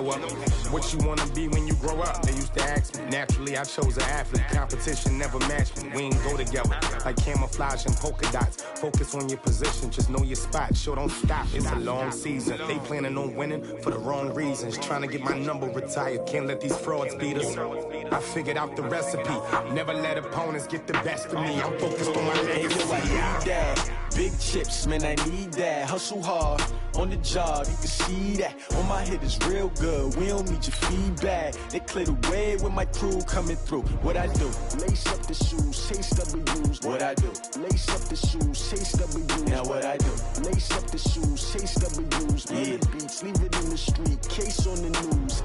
What you wanna be when you grow up? They used to ask me. Naturally, I chose an athlete. Competition never matched me. We ain't go together like camouflage and polka dots. Focus on your position, just know your spot. Sure, don't stop. It's a long season. They planning on winning for the wrong reasons. Trying to get my number retired. Can't let these frauds beat us. I figured out the recipe. Never let opponents get the best of me. I'm focused on my legacy. Big chips, man, I need that. Hustle hard on the job, you can see that. On my head is real good, we don't need your feedback. They clear the way with my crew coming through. What I do? Lace up the shoes, chase W's. What I do? Lace up the shoes, chase W's. Now what I do? Lace up the shoes, chase W's. Yeah. The beats, leave it in the street, case on the news.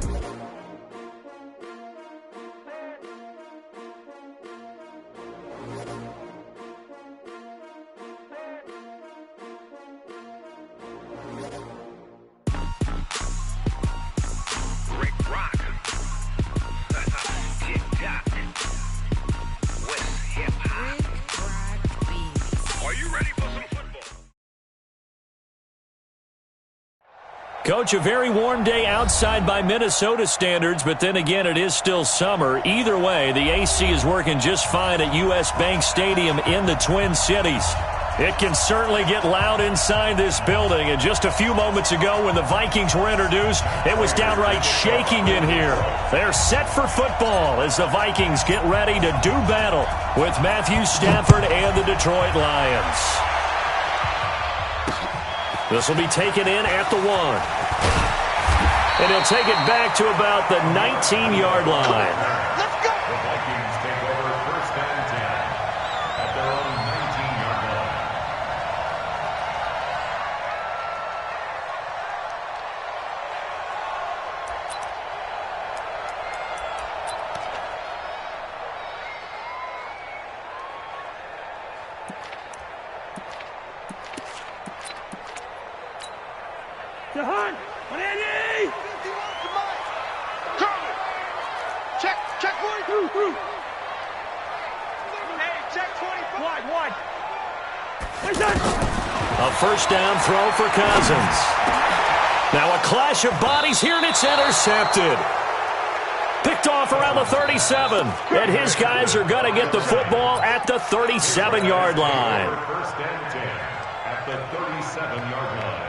Coach, a very warm day outside by Minnesota standards, but then again, it is still summer. Either way, the AC is working just fine at U.S. Bank Stadium in the Twin Cities. It can certainly get loud inside this building, and just a few moments ago when the Vikings were introduced, it was downright shaking in here. They're set for football as the Vikings get ready to do battle with Matthew Stafford and the Detroit Lions. This will be taken in at the 1. And he'll take it back to about the 19-yard line. Let's go! The Vikings take over first and 10 at their own 19-yard line. To Hunt! 180! Check 40. Through. Hey, check 25. Wide. A first down throw for Cousins. Now a clash of bodies here, and it's intercepted. Picked off around the 37. And his guys are going to get the football at the 37-yard line. First and 10 at the 37-yard line.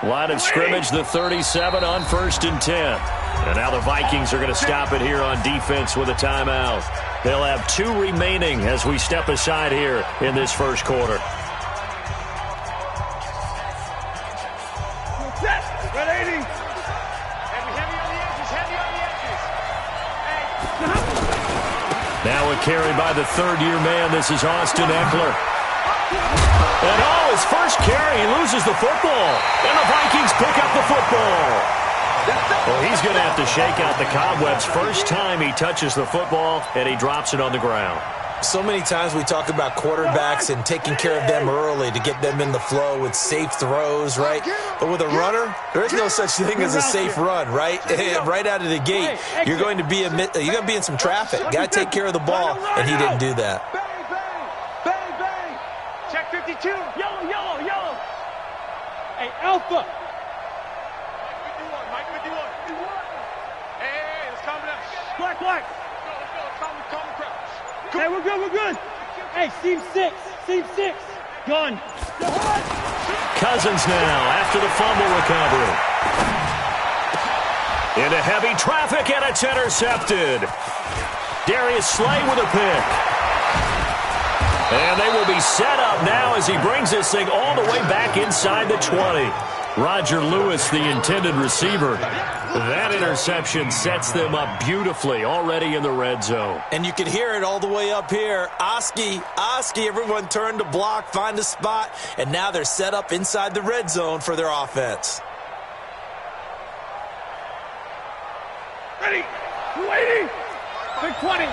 Line of scrimmage, the 37 on first and 10. And now the Vikings are going to stop it here on defense with a timeout. They'll have 2 remaining as we step aside here in this first quarter. Set! 180! Heavy on the edges. Now a carry by the third-year man. This is Austin Eckler. And his first carry, he loses the football. And the Vikings pick up the football. Well, he's going to have to shake out the cobwebs. First time he touches the football, and he drops it on the ground. So many times we talk about quarterbacks and taking care of them early to get them in the flow with safe throws, right? But with a runner, there is no such thing as a safe run, right? Right out of the gate, you're going to be in some traffic. Got to take care of the ball, and he didn't do that. Bang! Check 52. Yellow. Hey, Alpha. Mike, we do one. Hey, let's calm down. Black. Let's go. Calm the crowd. Hey, we're good. Hey, seam six. Gun. Cousins now after the fumble recovery. Into heavy traffic, and it's intercepted. Darius Slay with a pick. And they will be set up now as he brings this thing all the way back inside the 20. Roger Lewis, the intended receiver. That interception sets them up beautifully already in the red zone. And you can hear it all the way up here. Oski, everyone turned to block, find a spot, and now they're set up inside the red zone for their offense. Ready. 280. Big 20.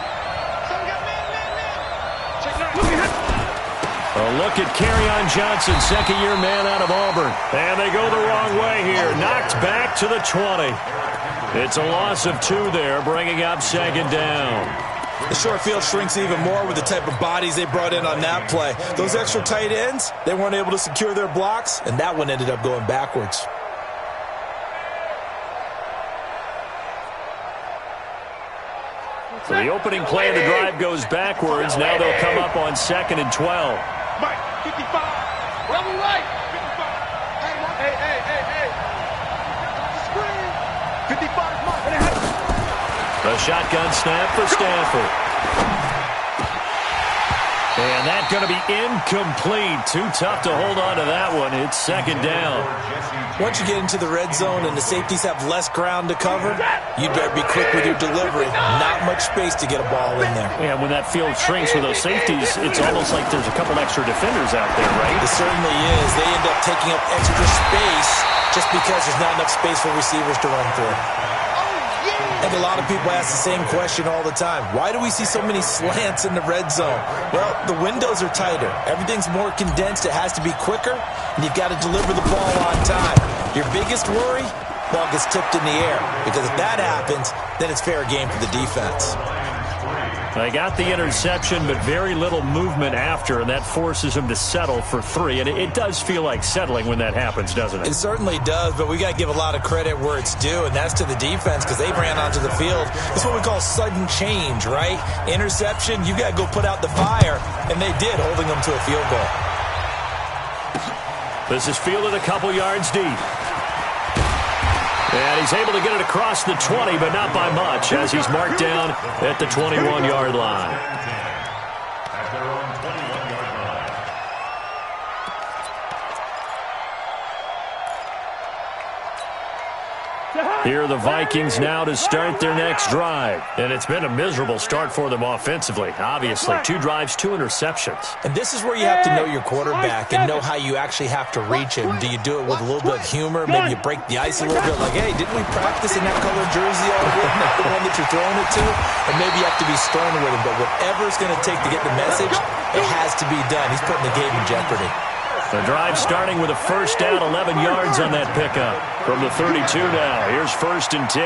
A look at Kerryon Johnson, second-year man out of Auburn. And they go the wrong way here. Knocked back to the 20. It's a loss of 2 there, bringing up second down. The short field shrinks even more with the type of bodies they brought in on that play. Those extra tight ends, they weren't able to secure their blocks, and that one ended up going backwards. So the opening play of the drive goes backwards. Now they'll come up on 2nd and 12. Mike, 55. Level right. 55. Hey. Screen. 55, Mike. The shotgun snap for Stanford. And that's going to be incomplete. Too tough to hold on to that one. It's second down. Once you get into the red zone and the safeties have less ground to cover, you better be quick with your delivery. Not much space to get a ball in there. Yeah, when that field shrinks with those safeties, it's almost like there's a couple extra defenders out there, right? It certainly is. They end up taking up extra space just because there's not enough space for receivers to run through. I think a lot of people ask the same question all the time. Why do we see so many slants in the red zone? Well, the windows are tighter. Everything's more condensed. It has to be quicker, and you've got to deliver the ball on time. Your biggest worry? Ball gets tipped in the air, because if that happens, then it's fair game for the defense. They got the interception, but very little movement after, and that forces them to settle for 3. And it does feel like settling when that happens, doesn't it? It certainly does, but we got to give a lot of credit where it's due, and that's to the defense because they ran onto the field. It's what we call sudden change, right? Interception, you got to go put out the fire, and they did, holding them to a field goal. This is fielded a couple yards deep. And he's able to get it across the 20, but not by much, as he's marked down at the 21-yard line. At their own 21-yard line. Here are the Vikings now to start their next drive. And it's been a miserable start for them offensively. Obviously, 2 drives, 2 interceptions. And this is where you have to know your quarterback and know how you actually have to reach him. Do you do it with a little bit of humor? Maybe you break the ice a little bit like, hey, didn't we practice in that colored jersey already? Not the one that you're throwing it to? Or maybe you have to be stern with him. But whatever it's going to take to get the message, it has to be done. He's putting the game in jeopardy. The drive starting with a first down, 11 yards on that pickup. From the 32 now, here's 1st and 10.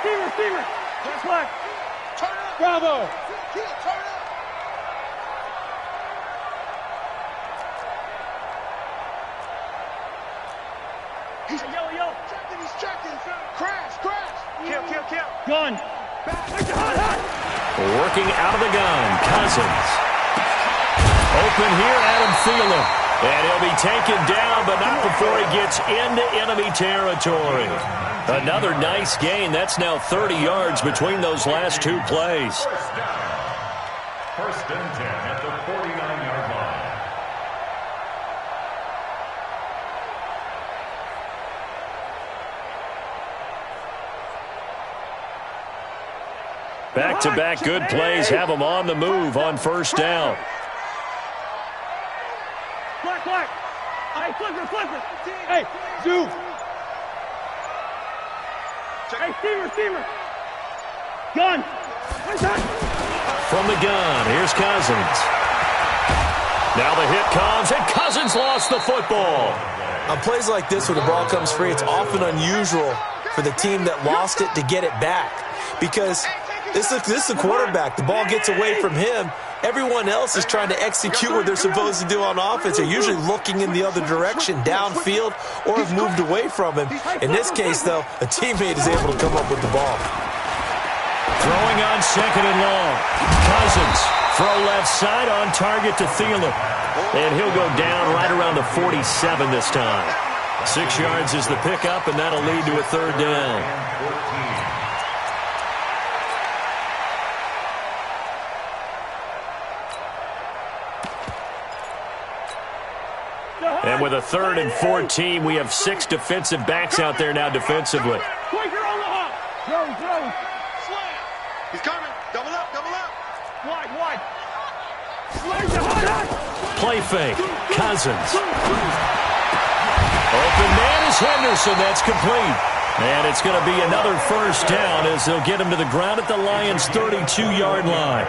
Hey, receiver. Just left. Bravo. He's checking. Crash. Kill. Gun. Working out of the gun, Cousins. Open here, Adam Thielen. And he'll be taken down, but not before he gets into enemy territory. Another nice gain. That's now 30 yards between those last 2 plays. First and 10 at the 49-yard line. Back-to-back good plays have them on the move on first down. Black. Hey, flipper. Hey, zoom. Hey, receiver. Gun. From the gun, here's Cousins. Now the hit comes, and Cousins lost the football. On plays like this where the ball comes free, it's often unusual for the team that lost it to get it back. Because this is the quarterback. The ball gets away from him. Everyone else is trying to execute what they're supposed to do on offense. They're usually looking in the other direction, downfield, or have moved away from him. In this case, though, a teammate is able to come up with the ball. Throwing on 2nd and long. Cousins, throw left side on target to Thielen. And he'll go down right around the 47 this time. 6 yards is the pickup, and that'll lead to a 3rd down. And with a 3rd and 14, we have 6 defensive backs out there now defensively. Quicker on the hop. Throw. Slam. He's coming. Double up. Wide. Play fake. Cousins. Open man is Henderson. That's complete. And it's going to be another first down as they'll get him to the ground at the Lions' 32-yard line.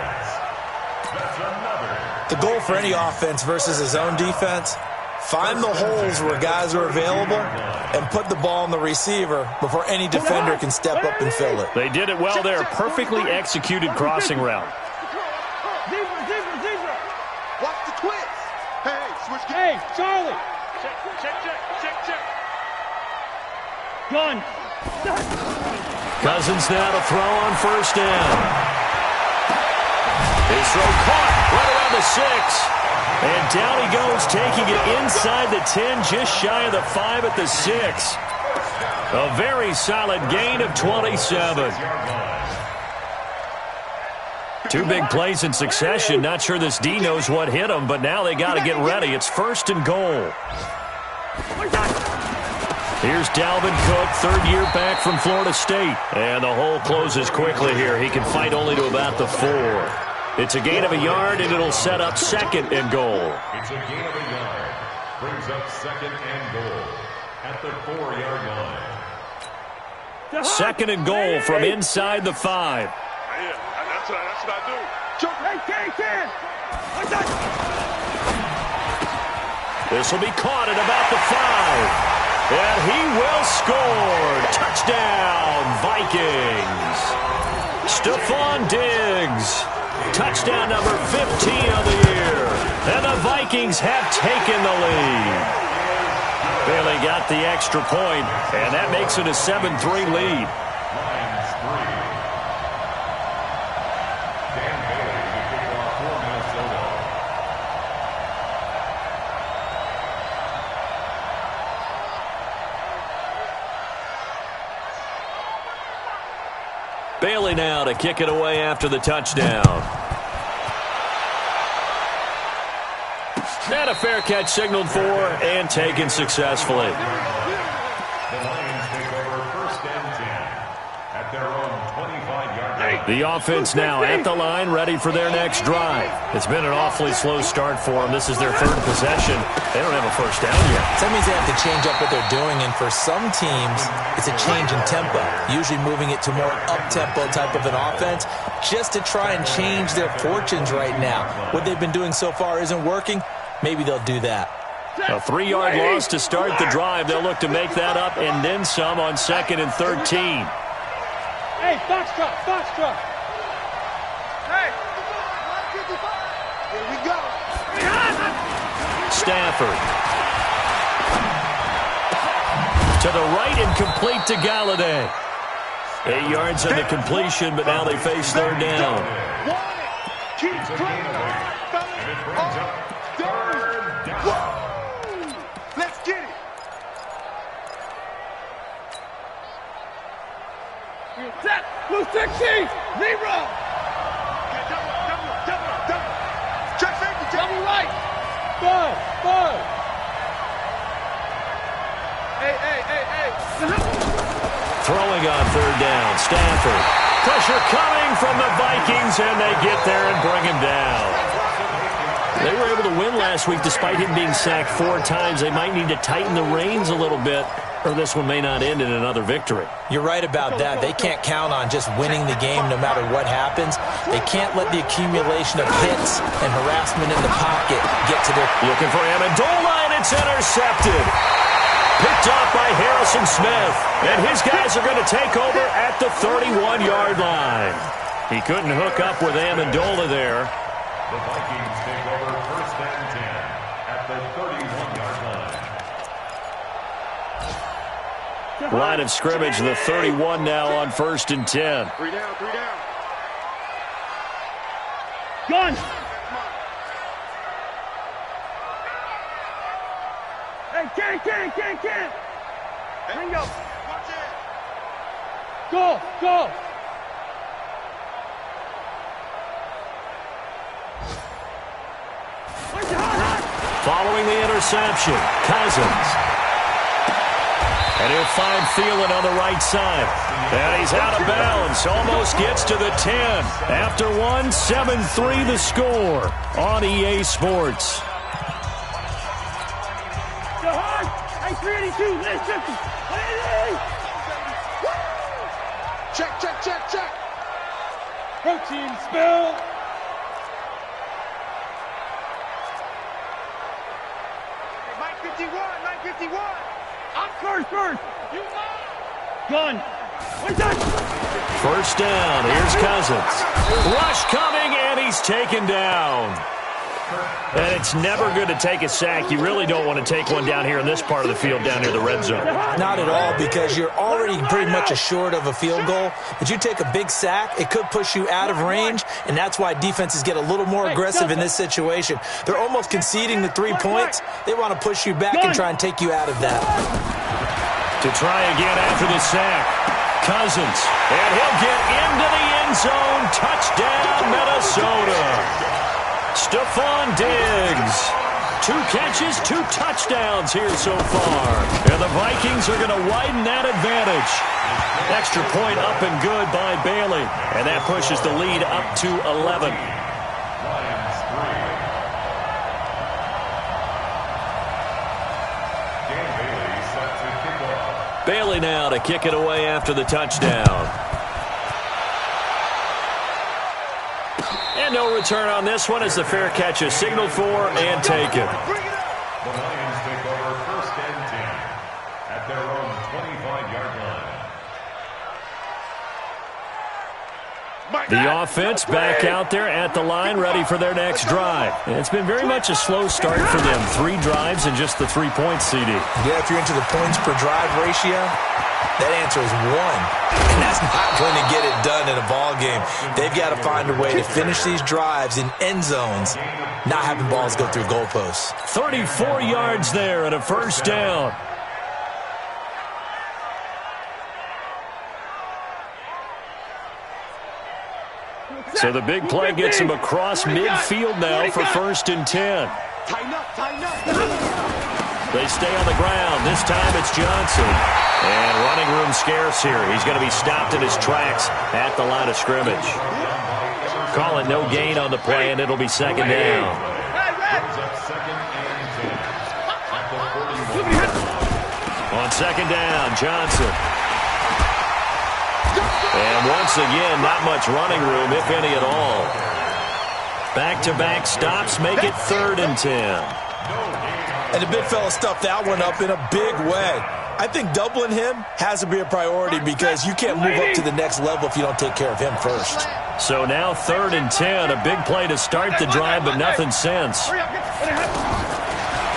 The goal for any offense versus his own defense, find the holes where guys are available and put the ball on the receiver before any defender can step up and fill it. They did it well there. Perfectly executed crossing route. Zebra. Watch the twist. Hey, switch. Hey, Charlie. Check. Gun. Cousins now to throw on first down. His throw caught right around the 6. And down he goes, taking it inside the 10, just shy of the 5 at the 6. A very solid gain of 27. 2 big plays in succession. Not sure this D knows what hit him, but now they got to get ready. It's 1st and goal. Here's Dalvin Cook, 3rd year back from Florida State. And the hole closes quickly here. He can fight only to about the 4. It's a gain of a yard, and it'll set up 2nd and goal. It's a gain of a yard. Brings up 2nd and goal at the 4-yard line. 2nd and goal from inside the 5. Yeah, that's what I do. Hey, This will be caught at about the 5. And he will score. Touchdown, Vikings. Stephon Diggs. Touchdown number 15 of the year. And the Vikings have taken the lead. Bailey got the extra point, and that makes it a 7-3 lead. Lions 3. Dan Bailey to kick off for Minnesota. Bailey now to kick it away after the touchdown. And a fair catch signaled for and taken successfully. The Lions take over 1st and 10 at their own 25-yard line. The offense now at the line, ready for their next drive. It's been an awfully slow start for them. This is their 3rd possession. They don't have a first down yet. That means they have to change up what they're doing, and for some teams, it's a change in tempo, usually moving it to more up-tempo type of an offense just to try and change their fortunes right now. What they've been doing so far isn't working. Maybe they'll do that. A 3-yard loss to start the drive. They'll look to make that up and then some on 2nd and 13. Hey, Foxtrot. Hey. Here we go. Stafford. To the right and complete to Galladay. 8 yards on the completion, but now they face 3rd down. Keep playing. And it brings up 3rd down. Let's get it. Set. Blue 16. Zebra. Double. Check safety. Double right. Bud. Hey. Throwing on 3rd down. Stafford. Pressure coming from the Vikings, and they get there and bring him down. They were able to win last week despite him being sacked 4 times. They might need to tighten the reins a little bit, or this one may not end in another victory. You're right about that. They can't count on just winning the game no matter what happens. They can't let the accumulation of hits and harassment in the pocket get to their... Looking for Amendola, and it's intercepted. Picked off by Harrison Smith. And his guys are going to take over at the 31-yard line. He couldn't hook up with Amendola there. The Vikings take over 1st and 10 at the 31-yard line. Line of scrimmage, the 31 now on 1st and 10. 3 down. Gun. Hey, can't. Bingo. Watch it. Go. following the interception. Cousins. And he'll find Thielen on the right side. And he's out of bounds. Almost gets to the 10. After one, 7-3 the score on EA Sports. Hey, 382, let's check it. Check. Protein spill. Mike 51. I'm first. You gun. What's that? First down. Here's Cousins. Rush coming, and he's taken down. And it's never good to take a sack. You really don't want to take one down here in this part of the field, down near the red zone. Not at all, because you're already pretty much assured of a field goal. But you take a big sack, it could push you out of range, and that's why defenses get a little more aggressive in this situation. They're almost conceding the 3 points. They want to push you back and try and take you out of that. To try again after the sack, Cousins, and he'll get into the end zone. Touchdown, Minnesota. Stephon Diggs. 2 catches, 2 touchdowns here so far. And the Vikings are going to widen that advantage. Extra point up and good by Bailey. And that pushes the lead up to 11. Lions 3. Dan Bailey set to kick off. Bailey now to kick it away after the touchdown. And no return on this one as the fair catch is signaled for and taken. The Lions take over first and 10 at their own 25-yard line. The offense back out there at the line, ready for their next drive. And it's been very much a slow start for them. 3 drives and just the 3 points, CD. Yeah, if you're into the points per drive ratio, that answer is 1. And that's not going to get it done in a ball game. They've got to find a way to finish these drives in end zones, not having balls go through goalposts. 34 yards there and a first down. So the big play gets him across midfield now for first and 10. They stay on the ground. This time it's Johnson. And running room scarce here. He's going to be stopped in his tracks at the line of scrimmage. Call it no gain on the play, and it'll be second down. On second down, Johnson. And once again, not much running room, if any at all. Back-to-back stops make it 3rd and 10. And the big fella stuffed that one up in a big way. I think doubling him has to be a priority because you can't move up to the next level if you don't take care of him first. So now 3rd and 10, a big play to start the drive, but nothing since.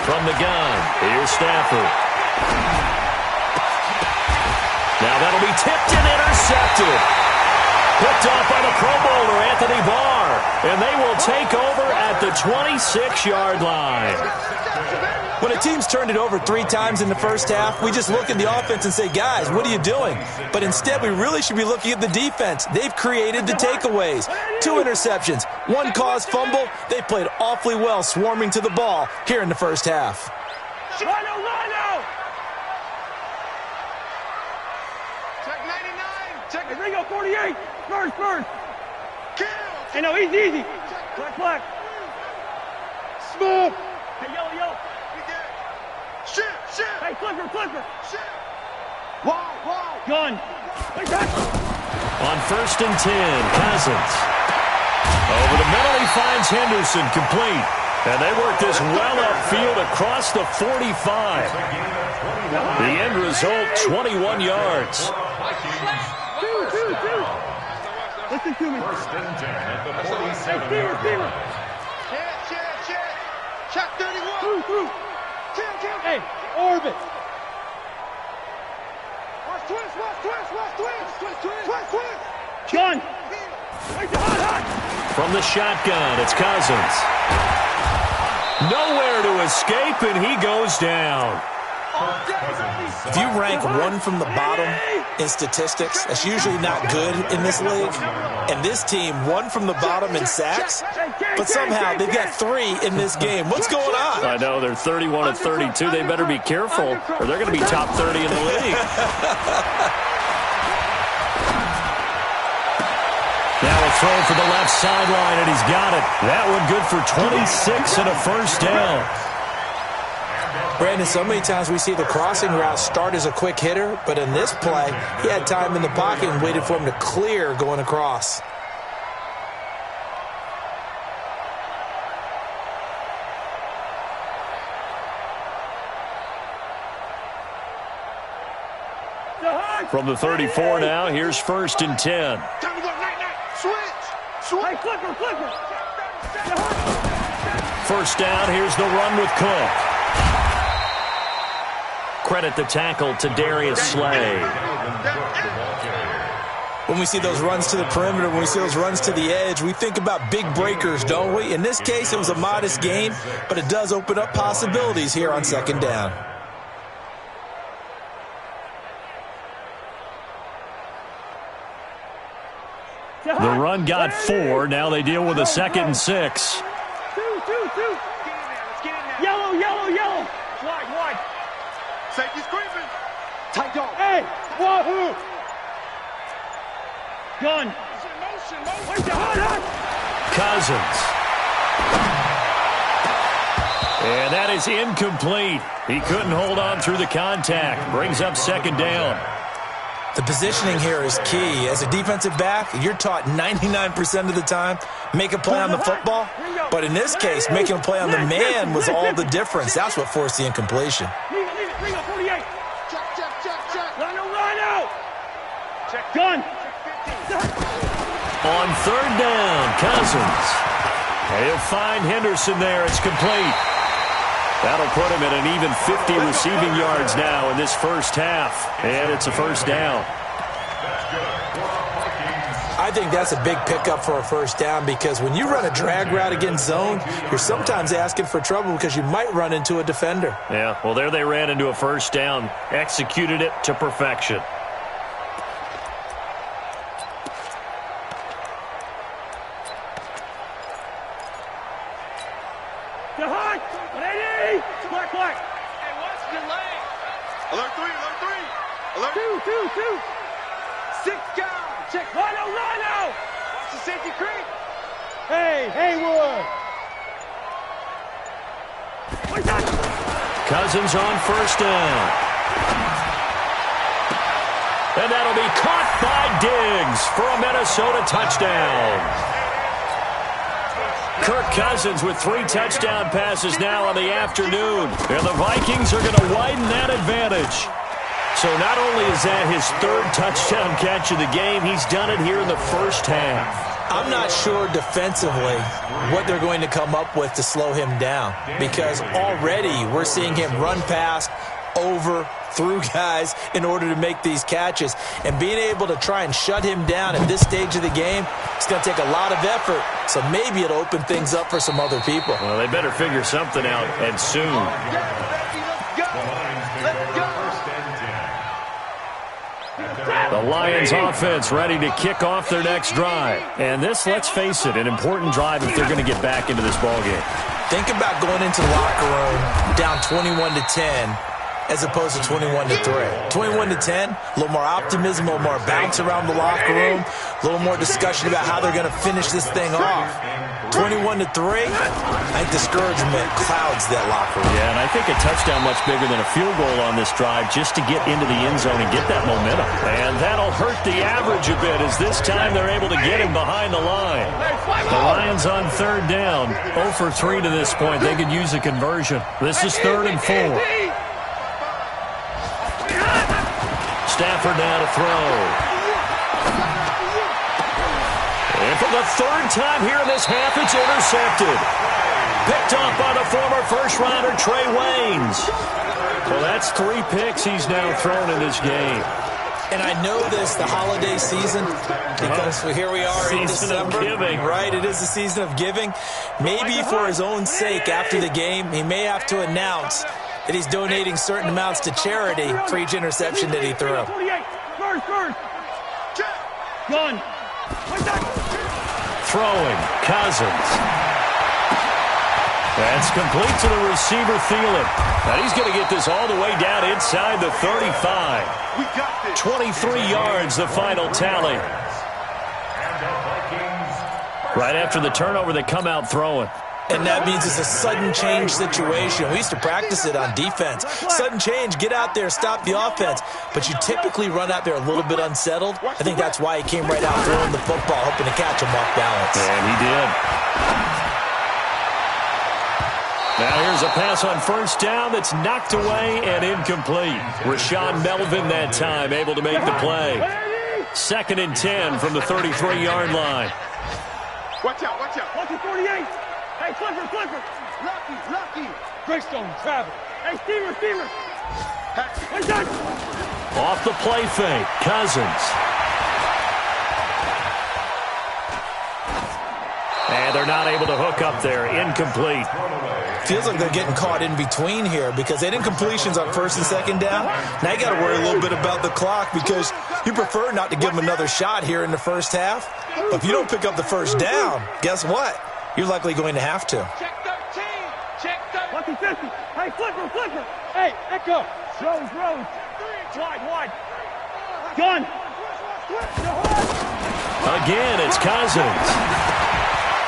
From the gun, here's Stafford. Now that'll be tipped and intercepted. Picked off by the Pro Bowler, Anthony Barr. And they will take over at the 26-yard line. When a team's turned it over 3 times in the first half, we just look at the offense and say, guys, what are you doing? But instead, we really should be looking at the defense. They've created the takeaways. 2 interceptions, 1 caused fumble. They played awfully well swarming to the ball here in the first half. Rhino! Check 99. Check Hey, Ringo, 48. First. Hey, no, easy. Black. Smooth. Hey, yellow. Shit. Hey, Clipper. Shit. Wow. Gun. Wait, that. On first and 10, Cousins. Over the middle, he finds Henderson complete. And they work this well upfield across the 45. The end result, 21 yards. Two. Listen to me. First and 10 at the 47-yard line. Check 31. Through. Hey, orbit. Watch twist. Gun. Wait, hot. From the shotgun, it's Cousins. Nowhere to escape, and he goes down. If you rank one from the bottom in statistics, that's usually not good in this league. And this team, one from the bottom in sacks, but somehow they've got 3 in this game. What's going on? I know, they're 31 of 32. They better be careful, or they're going to be top 30 in the league. Now a throw for the left sideline, and he's got it. That one good for 26 and a first down. Brandon, so many times we see the crossing route start as a quick hitter, but in this play, he had time in the pocket and waited for him to clear going across. From the 34 now, here's 1st and 10. First down, here's the run with Cook. Credit the tackle to Darius Slay. When we see those runs to the perimeter, when we see those runs to the edge, we think about big breakers, don't we? In this case, it was a modest gain, but it does open up possibilities here on 2nd down. The run got 4. Now they deal with a 2nd and 6. Yellow, yellow, yellow. Wide. Safety's creeping. Tight dog. Hey, wahoo. Gun. Motion. Cousins. And that is incomplete. He couldn't hold on through the contact. Brings up 2nd down. The positioning here is key. As a defensive back, you're taught 99% of the time, make a play on the football. But in this case, making a play on the man was all the difference. That's what forced the incompletion. Leave 48. Check. Rhino. Check. Gun. On 3rd down, Cousins. He'll find Henderson there. It's complete. That'll put him at an even 50 receiving yards now in this first half. And it's a first down. I think that's a big pickup for a first down because when you run a drag route against zone, you're sometimes asking for trouble because you might run into a defender. Yeah, well, there they ran into a first down. Executed it to perfection. Black. Hey, what's delay? Alert 3. Alert 2. 6 down. Check. Rhino. Watch the safety creep. Hey, Haywood. Cousins on first down. And that'll be caught by Diggs for a Minnesota touchdown. Kirk Cousins with 3 touchdown passes now on the afternoon. And the Vikings are going to widen that advantage. So not only is that his 3rd touchdown catch of the game, he's done it here in the first half. I'm not sure defensively what they're going to come up with to slow him down because already we're seeing him run past, over, through guys in order to make these catches. And being able to try and shut him down at this stage of the game, it's going to take a lot of effort. So maybe it'll open things up for some other people. Well, they better figure something out, and soon. The Lions offense ready to kick off their next drive. And this, let's face it, an important drive if they're going to get back into this ballgame. Think about going into the locker room down 21-10 as opposed to 21-3. 21-10, a little more optimism, a little more bounce around the locker room, a little more discussion about how they're going to finish this thing off. 21-3, I think discouragement clouds that locker room. Yeah, and I think a touchdown much bigger than a field goal on this drive just to get into the end zone and get that momentum. And that'll hurt the average a bit as this time they're able to get him behind the line. The Lions on 3rd down, 0 for 3 to this point. They could use a conversion. This is 3rd and 4. Stafford now to throw. And for the 3rd time here in this half, it's intercepted. Picked off by the former first-rounder Trey Waynes. Well, that's 3 picks he's now thrown in this game. And I know this, the holiday season, because here we are in December. Season of giving. Right, it is the season of giving. Maybe for his own sake after the game, he may have to announce that he's donating certain amounts to charity for each interception that he threw. First. Gun. Throwing, Cousins. That's complete to the receiver, Thielen. Now he's going to get this all the way down inside the 35. 23 yards, the final tally. Right after the turnover, they come out throwing. And that means it's a sudden change situation. We used to practice it on defense. Sudden change, get out there, stop the offense. But you typically run out there a little bit unsettled. I think that's why he came right out throwing the football, hoping to catch him off balance. And he did. Now here's a pass on first down that's knocked away and incomplete. Rashawn Melvin that time able to make the play. 2nd and 10 from the 33-yard line. Watch out. 48. Hey, flipper. Lucky. Greystone, travel. Hey, steamer. Hey, done. Off the play fake, Cousins. And they're not able to hook up there. Incomplete. Feels like they're getting caught in between here because they didn't completions on 1st and 2nd down. Now you got to worry a little bit about the clock because you prefer not to give them another shot here in the first half. But if you don't pick up the first down, guess what? You're likely going to have to. Check 13. Check 13. 50. Hey, flipper. Hey, Echo. Rose. Wide. Gun. Again, it's Cousins.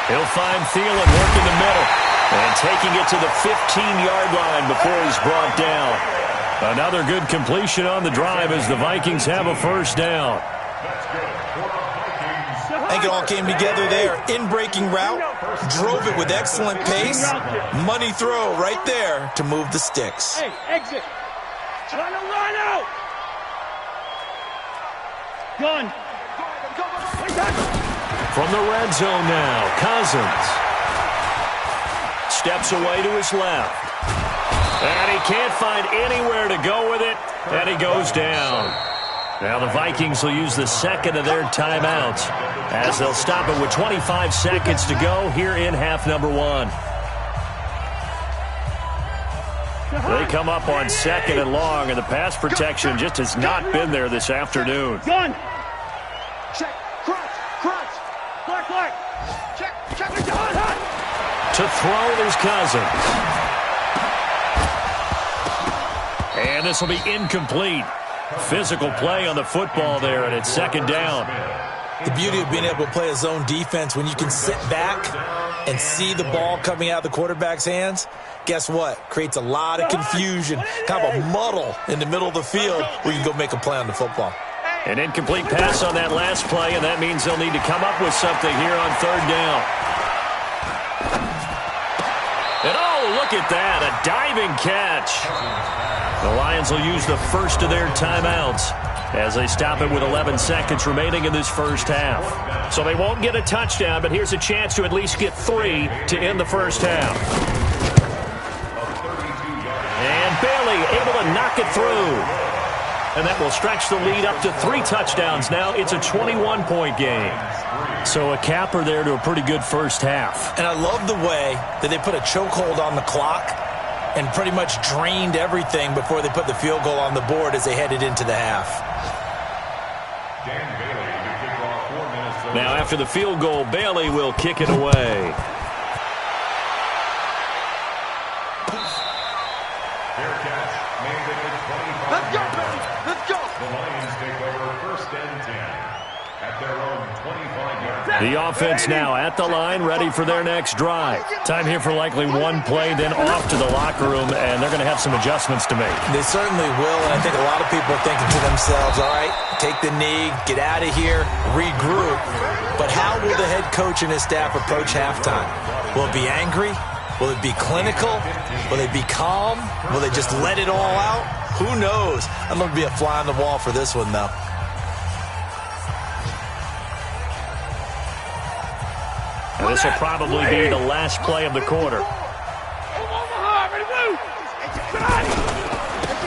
He'll find Thielen working the middle and taking it to the 15-yard line before he's brought down. Another good completion on the drive as the Vikings have a first down. I think it all came together there. In-breaking route, drove it with excellent pace. Money throw right there to move the sticks. Hey, exit. Trying to run out. Gun. From the red zone now, Cousins. Steps away to his left. And he can't find anywhere to go with it, and he goes down. Now the Vikings will use the 2nd of their timeouts as they'll stop it with 25 seconds to go here in half number 1. They come up on 2nd and long, and the pass protection just has not been there this afternoon. Gun. Check. Crunch. Black. Check. To throw is Cousins. And this will be incomplete. Physical play on the football there, and it's 2nd down. The beauty of being able to play a zone defense when you can sit back and see the ball coming out of the quarterback's hands, guess what? Creates a lot of confusion, kind of a muddle in the middle of the field where you can go make a play on the football. An incomplete pass on that last play, and that means they'll need to come up with something here on 3rd down. And oh, look at that, a diving catch. The Lions will use the 1st of their timeouts as they stop it with 11 seconds remaining in this first half. So they won't get a touchdown, but here's a chance to at least get 3 to end the first half. And Bailey able to knock it through. And that will stretch the lead up to 3 touchdowns now. It's a 21-point game. So a capper there to a pretty good first half. And I love the way that they put a chokehold on the clock and pretty much drained everything before they put the field goal on the board as they headed into the half. Now after the field goal, Bailey will kick it away. Let's go. The Lions take over 1st and 10 at their own 25-yard line. The offense now at the line, ready for their next drive. Time here for likely one play, then off to the locker room, and they're going to have some adjustments to make. They certainly will, and I think a lot of people are thinking to themselves, all right, take the knee, get out of here, regroup. But how will the head coach and his staff approach halftime? Will it be angry? Will it be clinical? Will they be calm? Will they just let it all out? Who knows? I'd love to be a fly on the wall for this one, though. And this will probably be the last play of the quarter.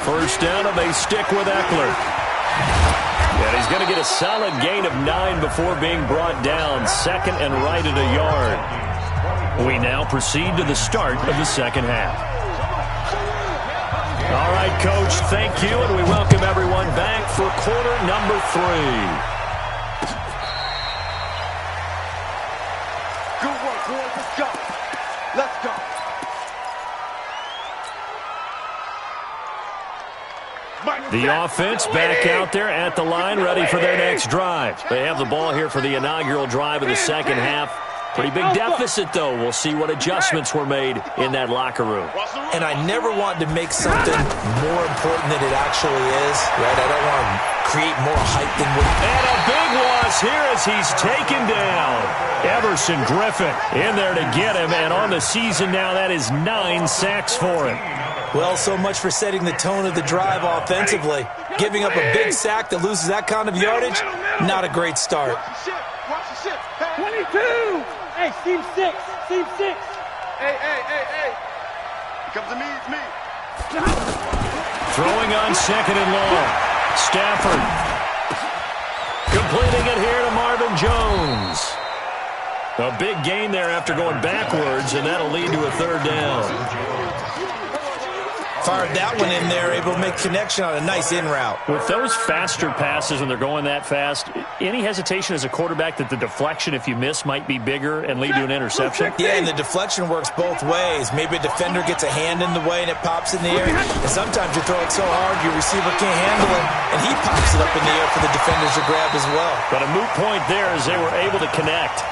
First down, and they stick with Eckler. And he's going to get a solid gain of 9 before being brought down. 2nd and right at a yard. We now proceed to the start of the second half. All right, Coach, thank you, and we welcome everyone back for quarter number 3. Good work, boys. Let's go. Let's go. The offense back out there at the line, ready for their next drive. They have the ball here for the inaugural drive of the second half. Pretty big deficit, though. We'll see what adjustments were made in that locker room. And I never want to make something more important than it actually is, right? I don't want to create more hype than what... And a big loss here as he's taken down. Everson Griffin in there to get him, and on the season now, that is 9 sacks for him. Well, so much for setting the tone of the drive offensively. Giving up a big sack that loses that kind of yardage, not a great start. 22! Hey, team 6. Team 6. Hey. It comes to me, it's me. Throwing on second and long. Stafford. Completing it here to Marvin Jones. A big gain there after going backwards, and that'll lead to a third down. Fired that one in there, able to make connection on a nice in route. With those faster passes when they're going that fast, any hesitation as a quarterback that the deflection, if you miss, might be bigger and lead to an interception? Yeah, and the deflection works both ways. Maybe a defender gets a hand in the way and it pops in the air. And sometimes you throw it so hard your receiver can't handle it, and he pops it up in the air for the defenders to grab as well. But a moot point there as they were able to connect.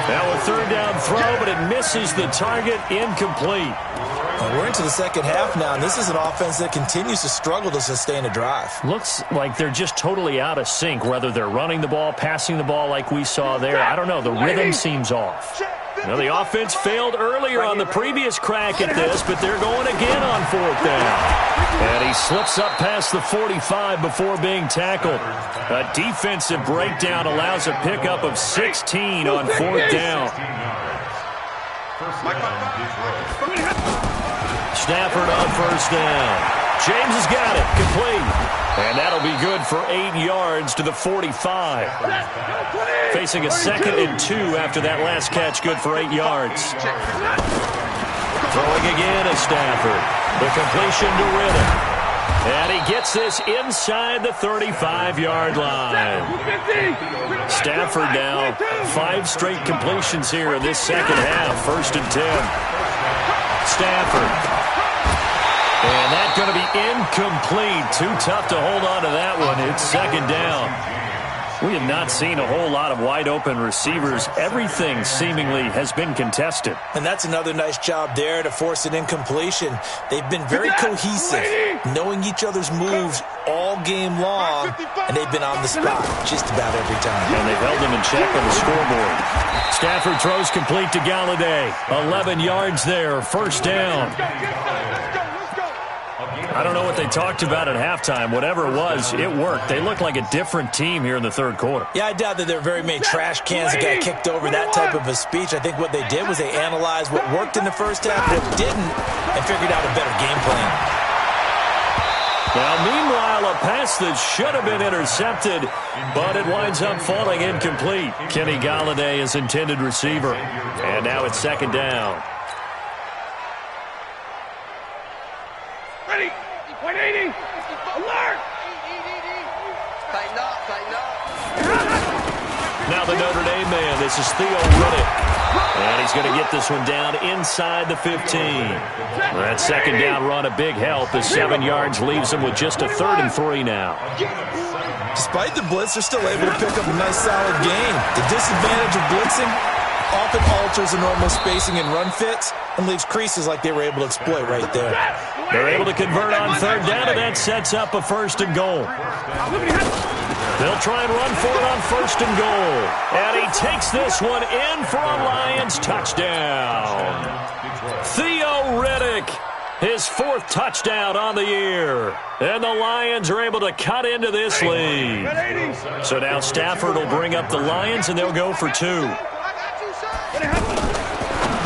Now a third down throw, but it misses the target, incomplete. Well, we're into the second half now, and this is an offense that continues to struggle to sustain a drive. Looks like they're just totally out of sync, whether they're running the ball, passing the ball like we saw there. I don't know. The rhythm seems off. Now, the offense failed earlier on the previous crack at this, but they're going again on fourth down. And he slips up past the 45 before being tackled. A defensive breakdown allows a pickup of 16 on fourth down. Stafford on first down. James has got it. Complete. And that'll be good for 8 yards to the 45. Facing a 2nd and 2 after that last catch. Good for 8 yards. Throwing again is Stafford. The completion to Riddick. And he gets this inside the 35-yard line. Stafford now 5 straight completions here in this second half. 1st and 10. Stafford. And that's going to be incomplete. Too tough to hold on to that one. It's 2nd down. We have not seen a whole lot of wide-open receivers. Everything seemingly has been contested. And that's another nice job there to force an incompletion. They've been very cohesive, knowing each other's moves all game long, and they've been on the spot just about every time. And they've held them in check on the scoreboard. Stafford throws complete to Galladay. 11 yards there. 1st down. I don't know what they talked about at halftime. Whatever it was, it worked. They look like a different team here in the third quarter. Yeah, I doubt that there are very many trash cans that got kicked over, that type of a speech. I think what they did was they analyzed what worked in the first half, what didn't, and figured out a better game plan. Now, meanwhile, a pass that should have been intercepted, but it winds up falling incomplete. Kenny Galladay is intended receiver. And now it's 2nd down. Ready. 180. Alert. Tighten up. Now the Notre Dame man, this is Theo Riddick. And he's going to get this one down inside the 15. That 2nd down run, a big help. The 7 yards leaves him with just a 3rd and 3 now. Despite the blitz, they're still able to pick up a nice, solid gain. The disadvantage of blitzing often alters the normal spacing and run fits and leaves creases like they were able to exploit right there. They're able to convert on 3rd down, and that sets up a 1st and goal. They'll try and run for it on 1st and goal. And he takes this one in for a Lions touchdown. Theo Riddick, his 4th touchdown on the year. And the Lions are able to cut into this lead. So now Stafford will bring up the Lions, and they'll go for 2.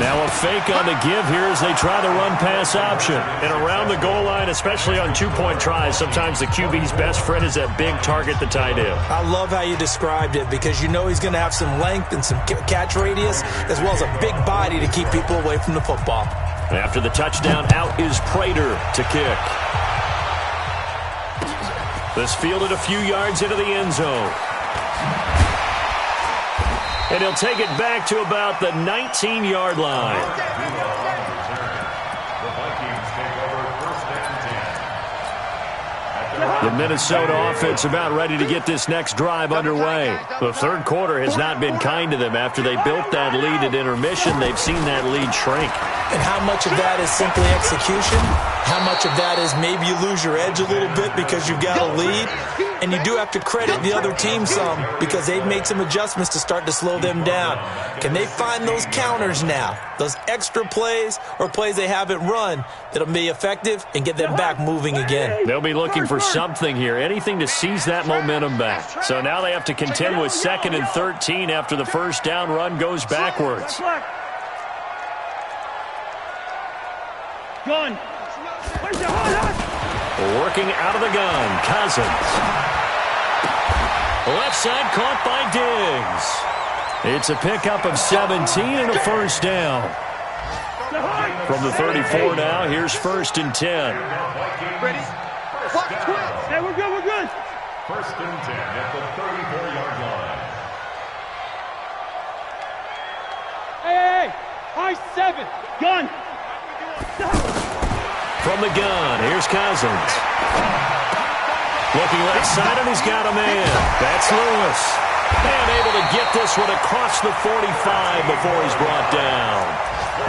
Now a fake on the give here as they try the run-pass option. And around the goal line, especially on 2-point tries, sometimes the QB's best friend is that big target, the tight end. I love how you described it because you know he's going to have some length and some catch radius as well as a big body to keep people away from the football. After the touchdown, out is Prater to kick. This fielded a few yards into the end zone. And he'll take it back to about the 19-yard line. The Vikings take over first and 10. The Minnesota offense about ready to get this next drive underway. The third quarter has not been kind to them. After they built that lead at intermission, they've seen that lead shrink. And how much of that is simply execution? How much of that is maybe you lose your edge a little bit because you've got a lead? And you do have to credit the other team some because they've made some adjustments to start to slow them down. Can they find those counters now, those extra plays or plays they haven't run that'll be effective and get them back moving again? They'll be looking for something here, anything to seize that momentum back. So now they have to contend with 2nd and 13 after the first down run goes backwards. Gun. Working out of the gun, Cousins. Left side caught by Diggs. It's a pickup of 17 and a first down. From the 34 now, here's 1st and 10. Ready? Hey, we're good, we're good. 1st and 10 at the 34-yard line. Hey, high 7. Gun. From the gun, here's Cousins. Looking left side, and he's got a man. That's Lewis. And able to get this one across the 45 before he's brought down.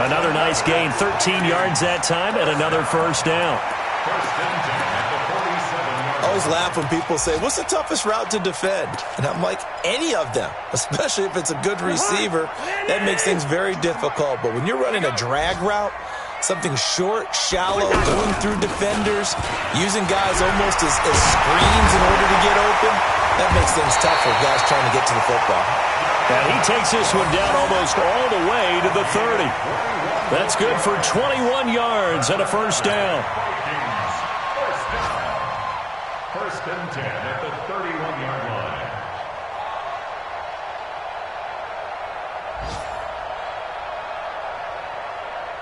Another nice gain, 13 yards that time, and another first down. 1st and 10 at the 47-yard line. I always laugh when people say, what's the toughest route to defend? And I'm like, any of them, especially if it's a good receiver. That makes things very difficult. But when you're running a drag route, something short, shallow, going through defenders, using guys almost as screens in order to get open, that makes things tough for guys trying to get to the football. And he takes this one down almost all the way to the 30. That's good for 21 yards and a first down. First down. 1st and 10 at the 31-yard line.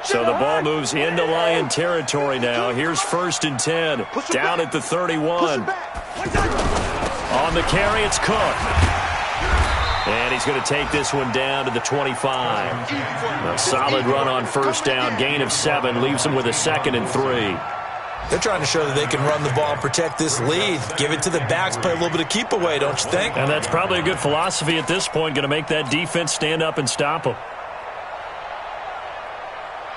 So the ball moves into Lion territory now. Here's 1st and 10. Down at the 31. On the carry, it's Cook. And he's going to take this one down to the 25. A solid run on first down. Gain of 7 leaves him with a 2nd and 3. They're trying to show that they can run the ball and protect this lead. Give it to the backs, play a little bit of keep away, don't you think? And that's probably a good philosophy at this point. Going to make that defense stand up and stop them.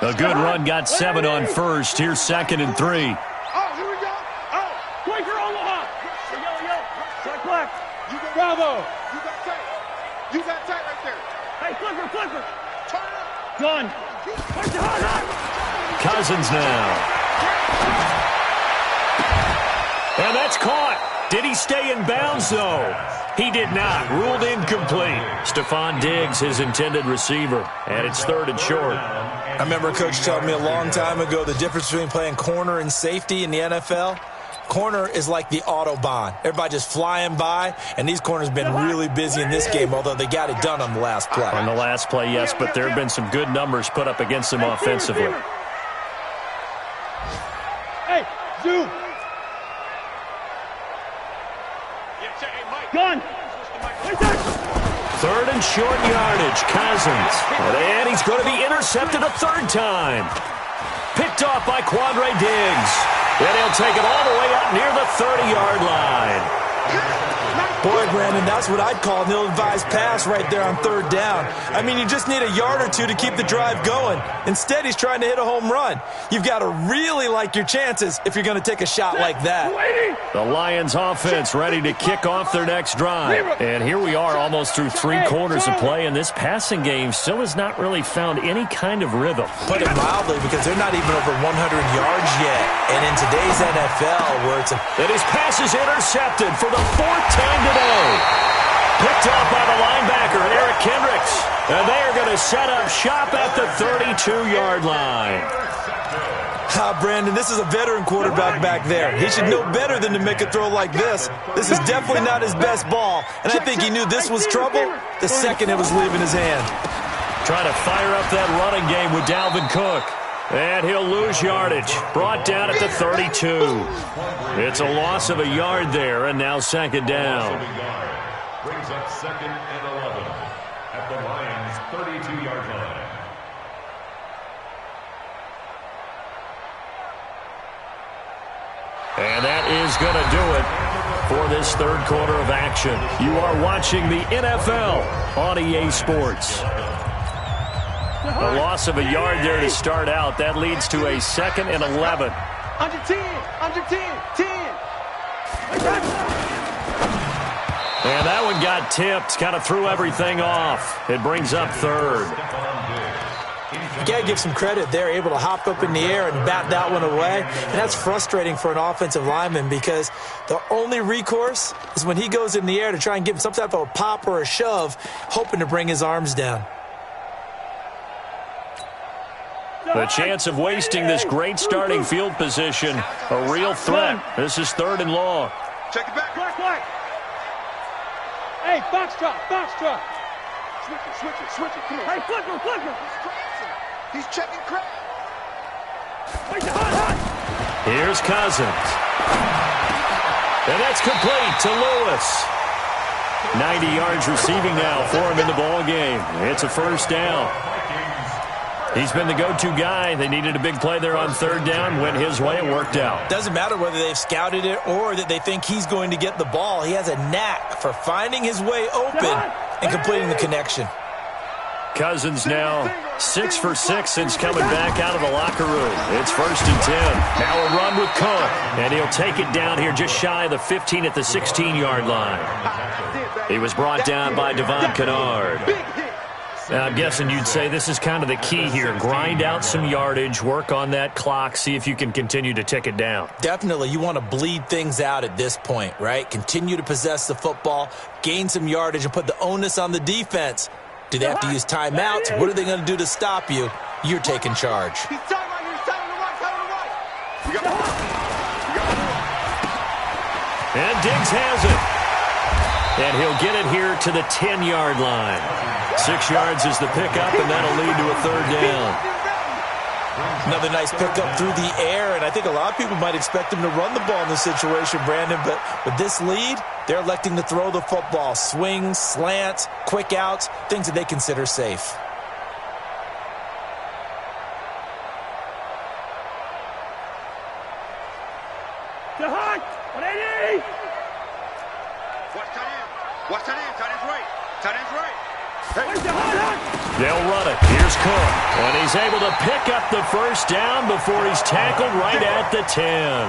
A good run, got 7 on first. Here's 2nd and 3. Oh, here we go. Oh, Quaker Omaha. Yo. Black, black. you got Bravo. You got tight. You got tight right there. Hey, Clipper. Turn up. Gun. Cousins now. And that's caught. Did he stay in bounds, though? He did not. Ruled incomplete. Stephon Diggs, his intended receiver. And it's 3rd and short. I remember a coach telling me a long time ago the difference between playing corner and safety in the NFL. Corner is like the Autobahn. Everybody just flying by, and these corners have been really busy in this game, although they got it done on the last play. On the last play, yes, but there have been some good numbers put up against them offensively. Hey, zoom. Gun. 3rd and short yardage, Cousins. And he's going to be intercepted a 3rd time. Picked off by Quandre Diggs. And he'll take it all the way up near the 30-yard line. Boy, Brandon, that's what I'd call an ill-advised pass right there on 3rd down. I mean, you just need a yard or two to keep the drive going. Instead, he's trying to hit a home run. You've got to really like your chances if you're going to take a shot like that. The Lions offense ready to kick off their next drive. And here we are almost through 3 quarters of play, and this passing game still has not really found any kind of rhythm. Put it mildly, because they're not even over 100 yards yet. And in today's NFL, where it's a... And his pass is intercepted for the 4th time today. Picked up by the linebacker, Eric Kendricks. And they are going to set up shop at the 32-yard line. Brandon, this is a veteran quarterback back there. He should know better than to make a throw like this. This is definitely not his best ball. And I think he knew this was trouble the second it was leaving his hand. Trying to fire up that running game with Dalvin Cook. And he'll lose yardage. Brought down at the 32. It's a loss of a yard there, and now second down. Brings up second and 11 at the Lions' 32-yard line. And that is going to do it for this third quarter of action. You are watching the NFL on EA Sports. A loss of a yard there to start out. That leads to a second and 11. Under 10, 10. And that one got tipped, kind of threw everything off. It brings up third. You got to give some credit. They're able to hop up in the air and bat that one away. And that's frustrating for an offensive lineman because the only recourse is when he goes in the air to try and give him some type of a pop or a shove, hoping to bring his arms down. The chance of wasting this great starting field position, a real threat. This is third and long. Check it back. Black. Hey, box drop. Switch it. Come on. Hey, flip him. He's checking crap. Here's Cousins. And that's complete to Lewis. 90 yards receiving now for him in the ball game. It's a first down. He's been the go-to guy. They needed a big play there on third down. Went his way. It worked out. Doesn't matter whether they've scouted it or that they think he's going to get the ball. He has a knack for finding his way open and completing the connection. Cousins now 6 for 6 since coming back out of the locker room. It's first and 10. Now a run with Cook. And he'll take it down here just shy of the 15 at the 16-yard line. He was brought down by Devon Kennard. I'm guessing you'd say this is kind of the key here. Grind out some yardage, work on that clock, see if you can continue to tick it down. Definitely. You want to bleed things out at this point, right? Continue to possess the football, gain some yardage, and put the onus on the defense. Do they have to use timeouts? What are they going to do to stop you? You're taking charge. He's tight right here. He's tight on the right. And Diggs has it. And he'll get it here to the 10-yard line. 6 yards is the pickup, and that'll lead to a third down. Another nice pickup through the air, and I think a lot of people might expect him to run the ball in this situation, Brandon, but with this lead, they're electing to throw the football. Swings, slants, quick outs, things that they consider safe. Watch tight end. Tight end's right. They'll run it. Here's Cook. And he's able to pick up the first down before he's tackled right at the 10.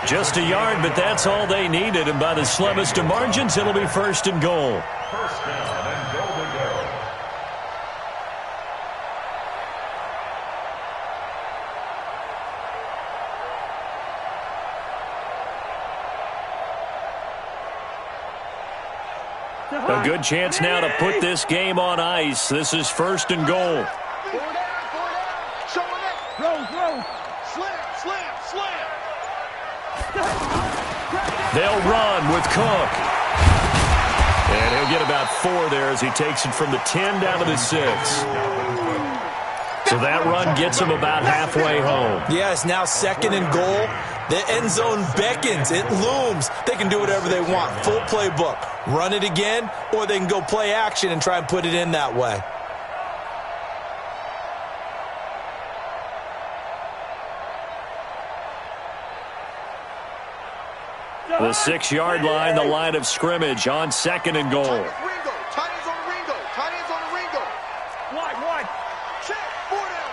Just a yard, but that's all they needed. And by the slimmest of margins, it'll be first and goal. First down and goal to go. A good chance now to put this game on ice. This is first and goal. They'll run with Cook. And he'll get about 4 there as he takes it from the 10 down to the 6. So that run gets him about halfway home. Yeah, it's now second and goal. The end zone beckons. It looms. They can do whatever they want. Full playbook. Run it again, or they can go play action and try and put it in that way. The 6-yard line, the line of scrimmage on second and goal. Tight ends on the Ringo. Wide. Check. 4 down.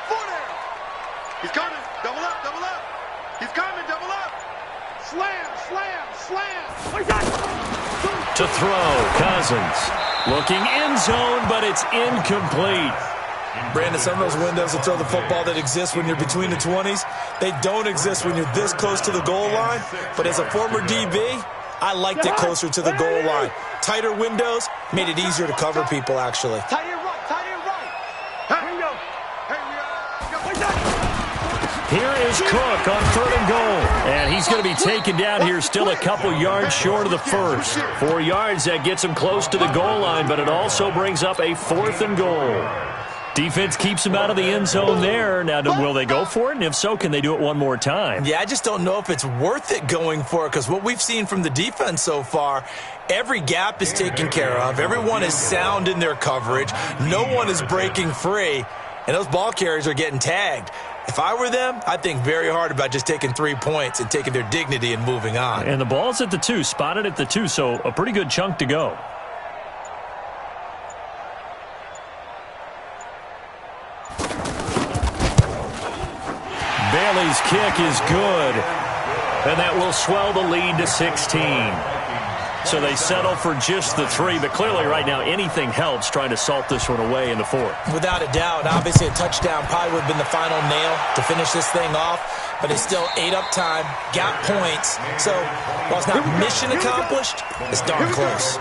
He's coming. Double up. He's coming. Double up. Slam. To throw, Cousins. Looking end zone, but it's incomplete. Brandon, some of those windows to throw the football that exist when you're between the 20s, they don't exist when you're this close to the goal line. But as a former DB, I liked it closer to the goal line. Tighter windows made it easier to cover people, actually. Tight end right. Here is Cook on third and goal. And he's going to be taken down here still a couple yards short of the first. 4 yards, that gets him close to the goal line, but it also brings up a 4th and goal. Defense keeps him out of the end zone there. Now, will they go for it? And if so, can they do it one more time? Yeah, I just don't know if it's worth it going for it because what we've seen from the defense so far, every gap is taken care of. Everyone is sound in their coverage. No one is breaking free, and those ball carriers are getting tagged. If I were them, I'd think very hard about just taking 3 points and taking their dignity and moving on. And the ball's at the 2, spotted at the 2, so a pretty good chunk to go. Bailey's kick is good, and that will swell the lead to 16. So they settle for just the 3, but clearly right now anything helps trying to salt this one away in the 4th. Without a doubt, obviously a touchdown probably would have been the final nail to finish this thing off, but it's still ate up time, got points. So while it's not mission accomplished, it's darn close.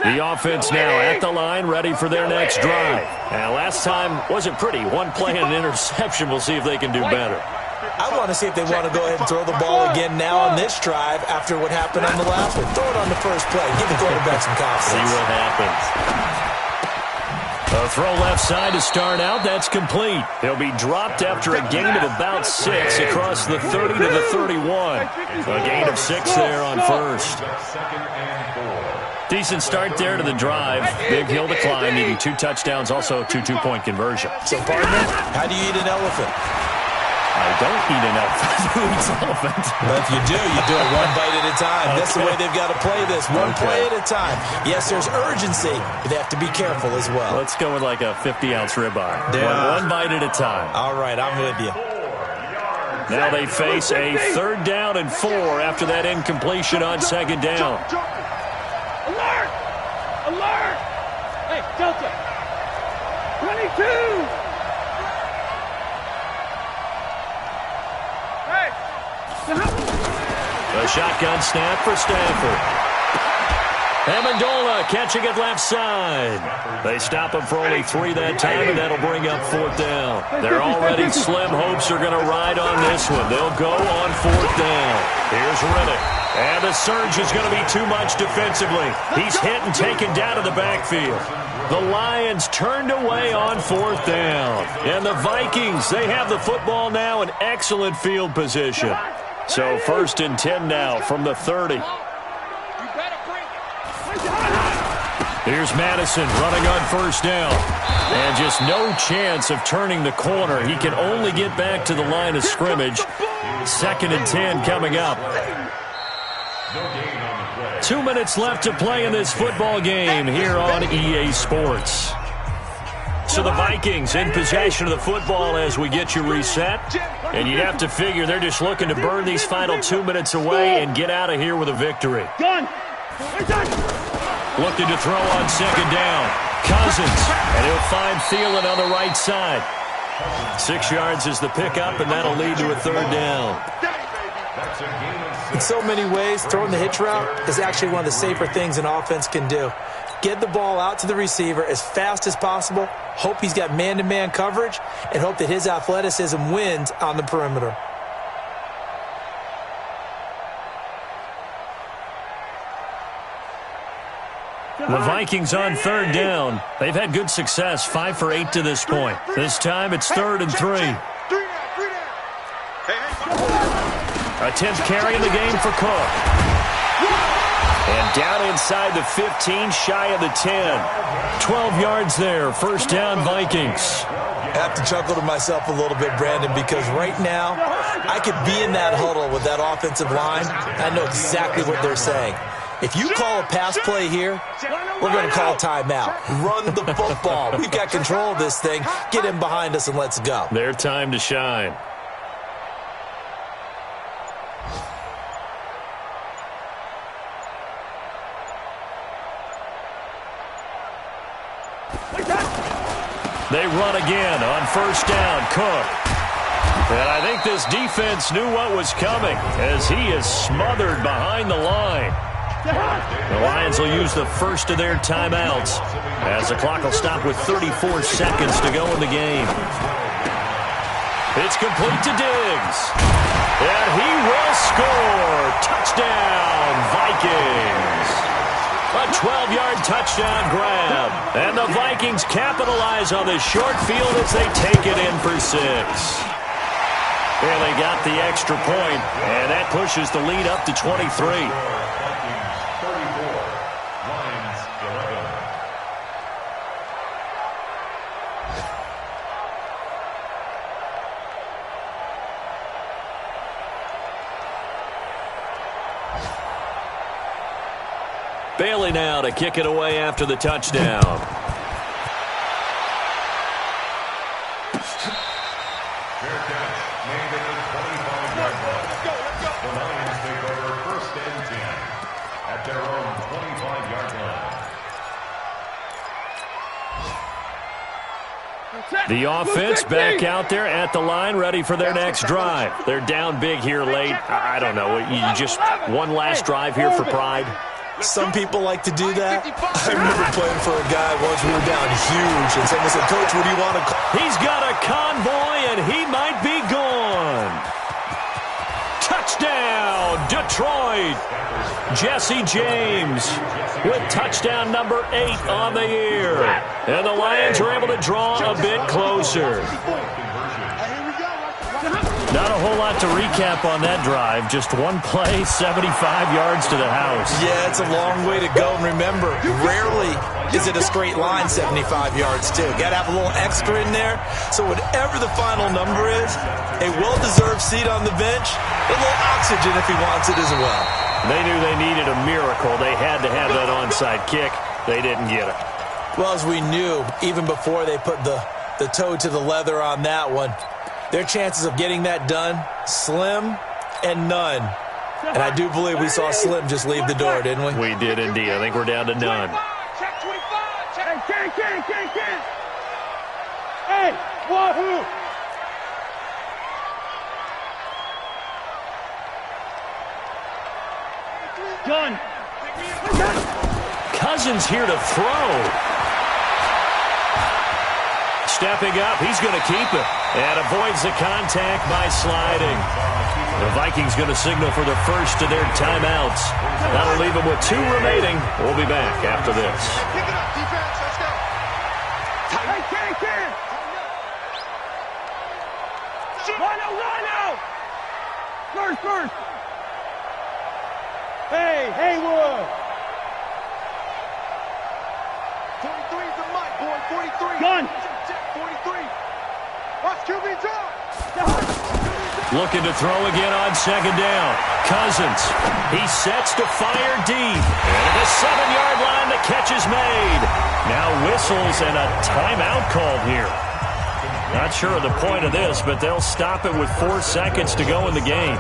The offense now at the line, ready for their next drive. And last time wasn't pretty. One play and an interception. We'll see if they can do better. I want to see if they want to go ahead and throw the ball again now on this drive after what happened on the last one. Throw it on the first play. Give the quarterback some confidence. See what happens. A throw left side to start out. That's complete. He'll be dropped after a gain of about 6 across the 30 to the 31. A gain of 6 there on first. Decent start there to the drive. Big hill to climb, needing 2 touchdowns, also a 2 two-point conversion. So, partner, how do you eat an elephant? I don't eat an elephant. Who eats elephant? But if you do it one bite at a time. Okay. That's the way they've got to play this, one play at a time. Yes, there's urgency, but they have to be careful as well. Let's go with like a 50-ounce ribeye. One bite at a time. All right, I'm with you. Now they face a 3rd down and 4 after that incompletion on 2nd down. Alert! Alert! Hey, Delta! 22! Hey! A shotgun snap for Stafford. Amendola catching it left side. They stop him for only 3 that time, and that'll bring up 4th down. Their already slim hopes are going to ride on this one. They'll go on 4th down. Here's Riddick. And the surge is going to be too much defensively. He's hit and taken down to the backfield. The Lions turned away on 4th down. And the Vikings, they have the football now in excellent field position. So 1st and 10 now from the 30. Here's Madison running on 1st down. And just no chance of turning the corner. He can only get back to the line of scrimmage. 2nd and 10 coming up. 2 minutes left to play in this football game here on EA Sports. So the Vikings in possession of the football as we get you reset. And you have to figure they're just looking to burn these final 2 minutes away and get out of here with a victory. Looking to throw on 2nd down. Cousins, and he'll find Thielen on the right side. 6 yards is the pickup, and that'll lead to a 3rd down. In so many ways, throwing the hitch route is actually one of the safer things an offense can do. Get the ball out to the receiver as fast as possible, hope he's got man-to-man coverage, and hope that his athleticism wins on the perimeter. The Vikings on 3rd down. They've had good success, 5 for 8 to this point. This time it's 3rd and 3. A 10th carry in the game for Cook. And down inside the 15, shy of the 10. 12 yards there, 1st down Vikings. I have to chuckle to myself a little bit, Brandon, because right now I could be in that huddle with that offensive line. I know exactly what they're saying. If you call a pass play here, we're going to call timeout. Run the football. We've got control of this thing. Get in behind us and let's go. Their time to shine. They run again on 1st down. Cook. And I think this defense knew what was coming as he is smothered behind the line. The Lions will use the first of their timeouts as the clock will stop with 34 seconds to go in the game. It's complete to Diggs. And he will score. Touchdown, Vikings. A 12-yard touchdown grab. And the Vikings capitalize on this short field as they take it in for 6. And they got the extra point, and that pushes the lead up to 23. Vikings 34, Lions 11. Bailey now to kick it away after the touchdown. Fair catch made at the 25-yard line. The Lions take over 1st and 10 at their own 25-yard line. The offense back out there at the line, ready for their next drive. They're down big here late. I don't know. You just one last drive here for pride. Some people like to do that. I remember playing for a guy once. We were down huge, and someone said, "Coach, what do you want to call?" He's got a convoy, and he might be gone. Touchdown, Detroit. Jesse James with touchdown number 8 on the year. And the Lions are able to draw a bit closer. Not a whole lot to recap on that drive. Just one play, 75 yards to the house. Yeah, it's a long way to go. And remember, rarely is it a straight line 75 yards, too. Got to have a little extra in there. So whatever the final number is, a well-deserved seat on the bench, a little oxygen if he wants it as well. They knew they needed a miracle. They had to have that onside kick. They didn't get it. Well, as we knew, even before they put the toe to the leather on that one, their chances of getting that done, slim and none. And I do believe we saw Slim just leave the door, didn't we? We did indeed. I think we're down to none. Check 25. Check. Hey, Hey, wahoo. Gun. Cousins here to throw. Stepping up, he's going to keep it. And avoids the contact by sliding. The Vikings going to signal for the first of their timeouts. That'll leave them with 2 remaining. We'll be back after this. Pick it up, defense. Let's go. Hey, Rhino. First. Hey, Haywood. 43 is the mic, boy. 43. Gun. 43. Watch QB draw. Looking to throw again on second down. Cousins. He sets to fire deep. And at the 7-yard line, the catch is made. Now whistles and a timeout called here. Not sure of the point of this, but they'll stop it with 4 seconds to go in the game.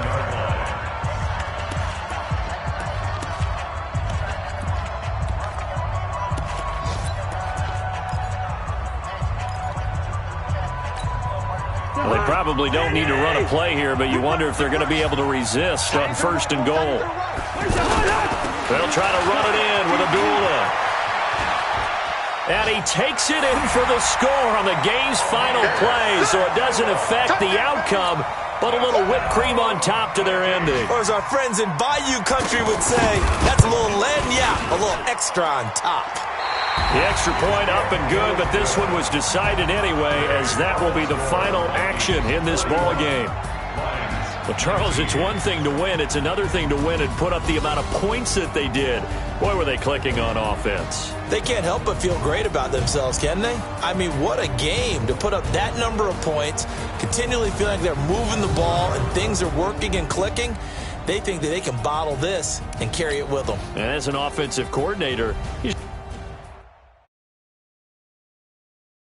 Well, they probably don't need to run a play here, but you wonder if they're going to be able to resist on 1st and goal. They'll try to run it in with Abdullah. And he takes it in for the score on the game's final play, so it doesn't affect the outcome, but a little whipped cream on top to their ending. Or as our friends in Bayou Country would say, that's a little a little extra on top. The extra point up and good, but this one was decided anyway, as that will be the final action in this ball game. Well, Charles, it's one thing to win. It's another thing to win and put up the amount of points that they did. Boy, were they clicking on offense. They can't help but feel great about themselves, can they? I mean, what a game to put up that number of points, continually feeling like they're moving the ball and things are working and clicking. They think that they can bottle this and carry it with them. And as an offensive coordinator, you